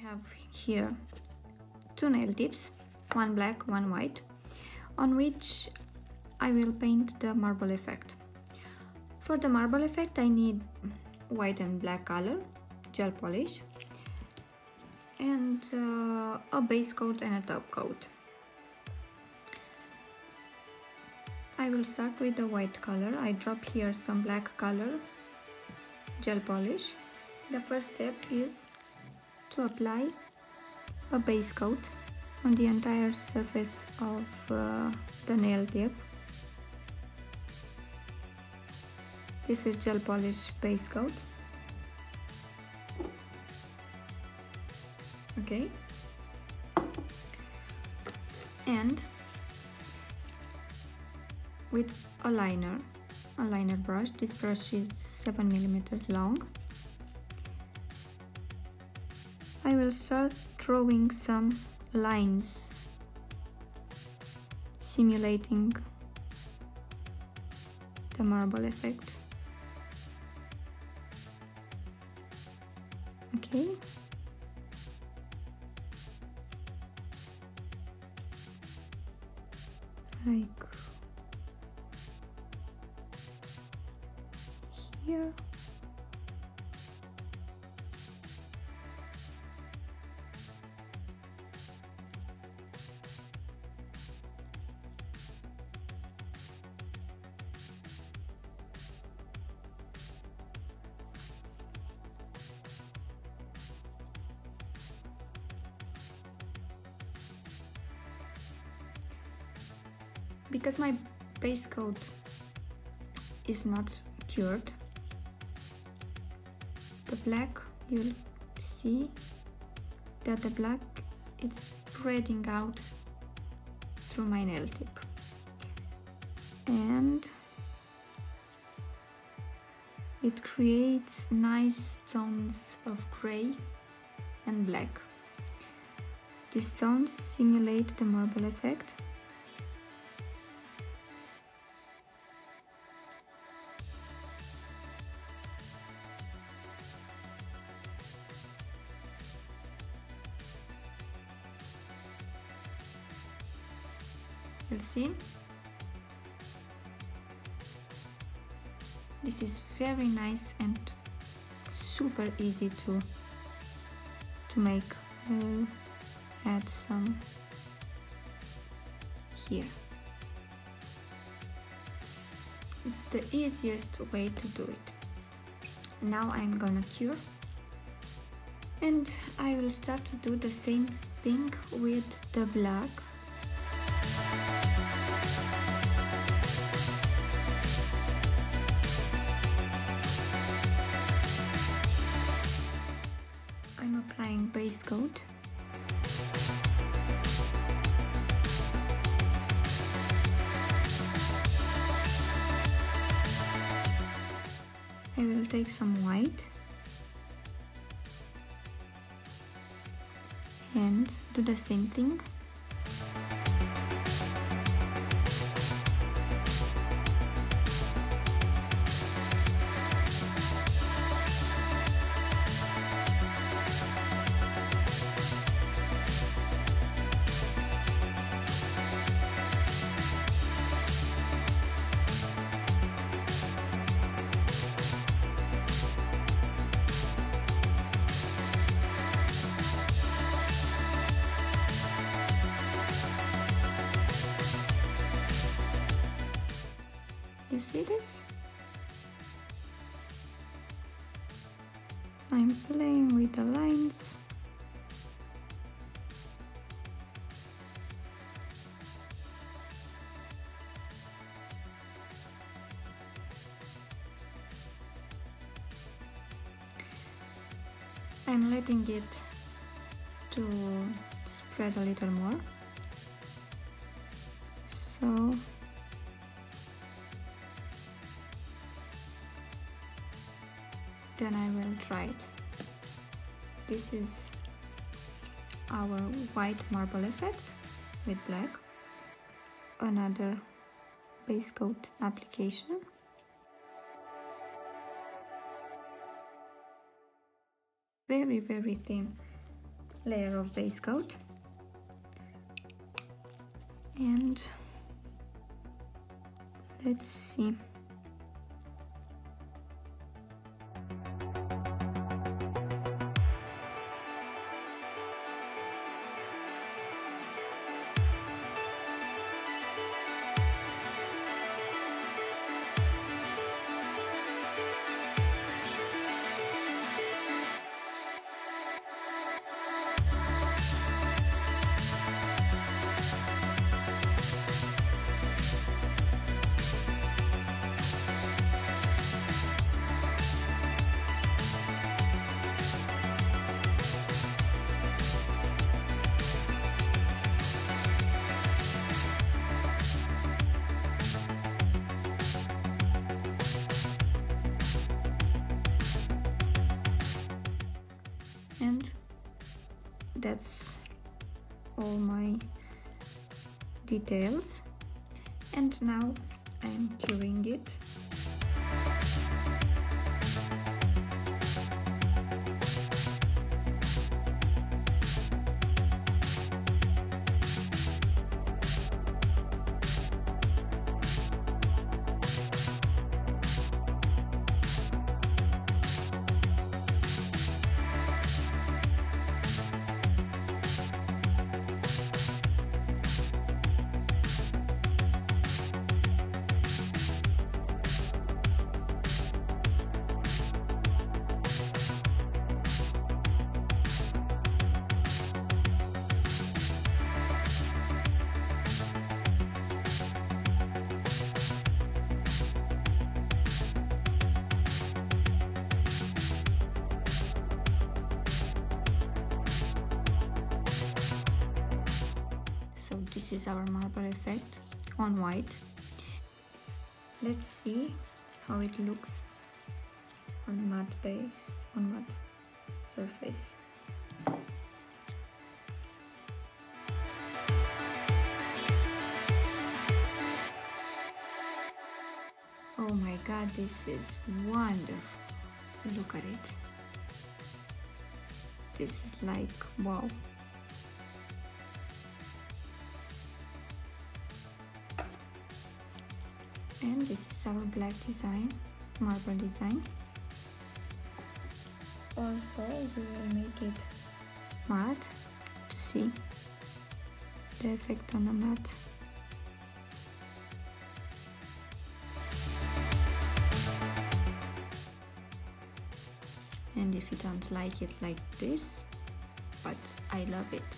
have here two nail tips, one black, one white, on which I will paint the marble effect. For the marble effect I need white and black color, gel polish, and a base coat and a top coat. I will start with the white color. I drop here some black color, gel polish. The first step is to apply a base coat on the entire surface of the nail tip. This is gel polish base coat. Okay. And with a liner brush. This brush is 7 millimeters long. I will start drawing some lines simulating the marble effect. Okay. Like here. Because my base coat is not cured, the black, you'll see that the black is spreading out through my nail tip, and it creates nice tones of gray and black. These tones simulate the marble effect. You'll see this is very nice and super easy to make. I'll add some here. It's the easiest way to do it. Now I'm gonna cure, and I will start to do the same thing with the black. I'm applying base coat. I will take some white and do the same thing. You see this? I'm playing with the lines. I'm letting it to spread a little more. So then I will try it. This is our white marble effect with black. Another base coat application. Very, very thin. layer of base coat, and let's see. And that's all my details, and now I'm curing it. So this is our marble effect on white. Let's see how it looks on matte base, on matte surface. Oh my god, this is wonderful. Look at it. This is like wow. And this is our black design, marble design. Also, we will make it matte to see the effect on the matte. And if you don't like it like this, but I love it,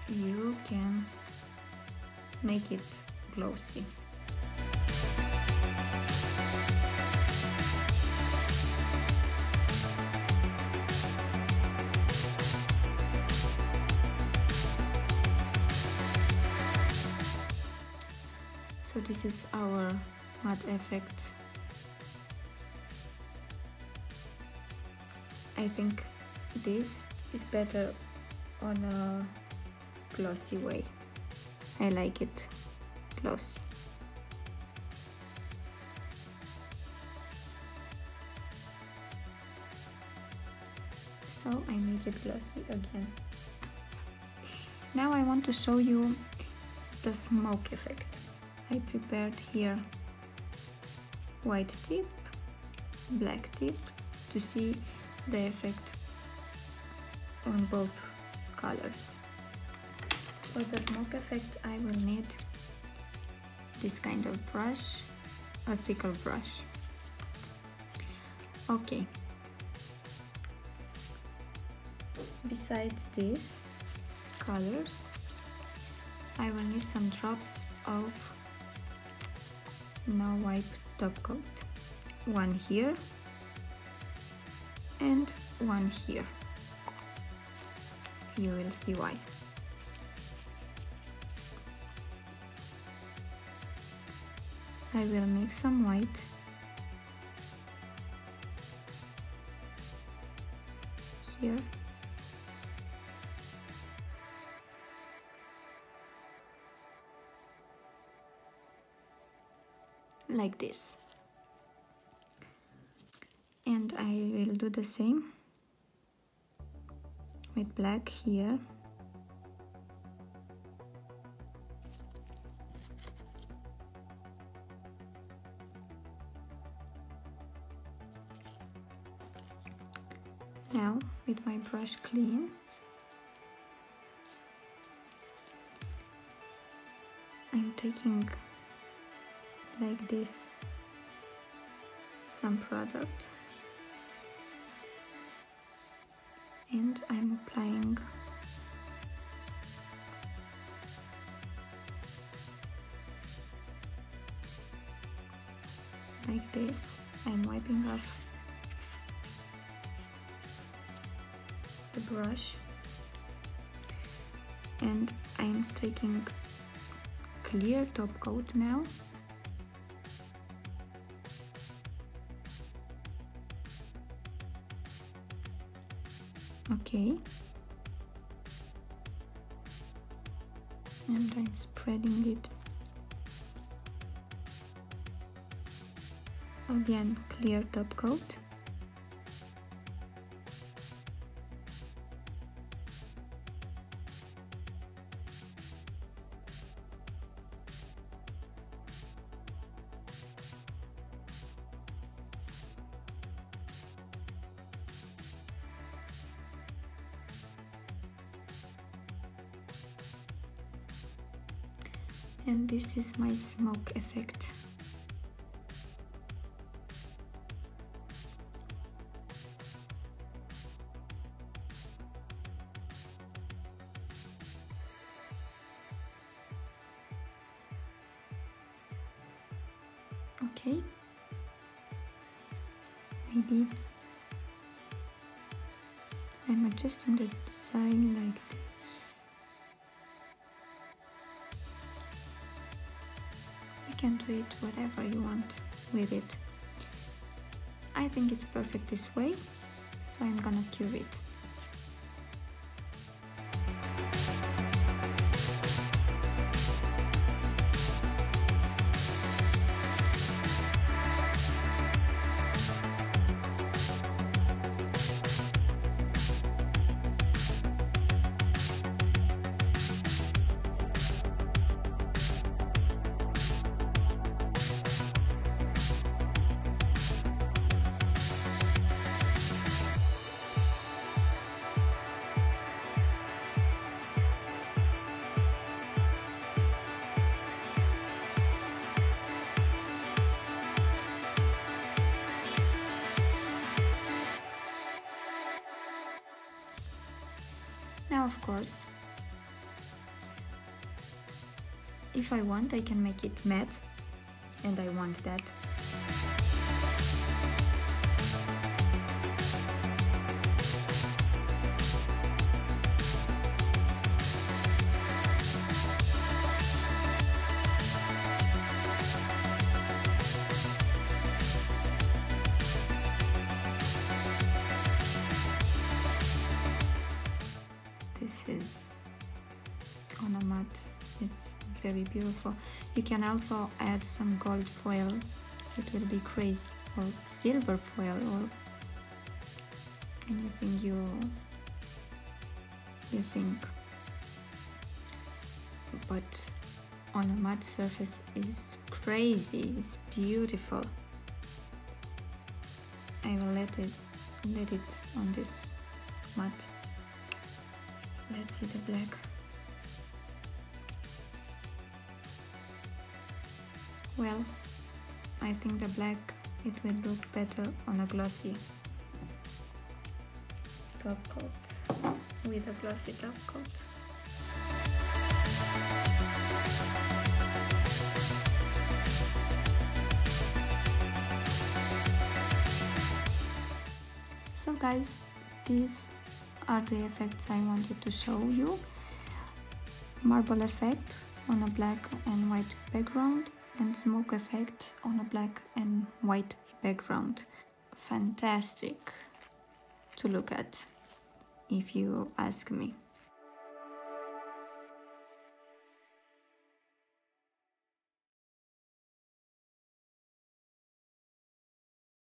you can make it glossy. So this is our matte effect. I think this is better on a glossy way. I like it glossy. So I make it glossy again. Now I want to show you the smoke effect. I prepared here white tip, black tip to see the effect on both colors. For the smoke effect I will need this kind of brush, a thicker brush. Okay. Besides these colors, I will need some drops of No Wipe top coat. One here and one here. You will see why. I will make some white here. Like this. And I will do the same with black here. Now with my brush clean, I'm taking like this some product and I'm applying like this. I'm wiping off the brush and I'm taking clear top coat now. Okay, and I'm spreading it again, clear top coat. And this is my smoke effect. Okay, maybe I'm adjusting the design like this. You can do it whatever you want with it. I think it's perfect this way, so I'm gonna cure it. Now, of course, if I want, I can make it matte, and I want that. This is on a matte, it's very beautiful. You can also add some gold foil, it will be crazy, or silver foil, or anything you think. But on a matte surface is crazy, it's beautiful. I will let it on this matte. Let's see the black. Well, I think the black, it will look better on a glossy top coat, with a glossy top coat. So guys, these are the effects I wanted to show you. Marble effect on a black and white background, and smoke effect on a black and white background. Fantastic to look at, if you ask me.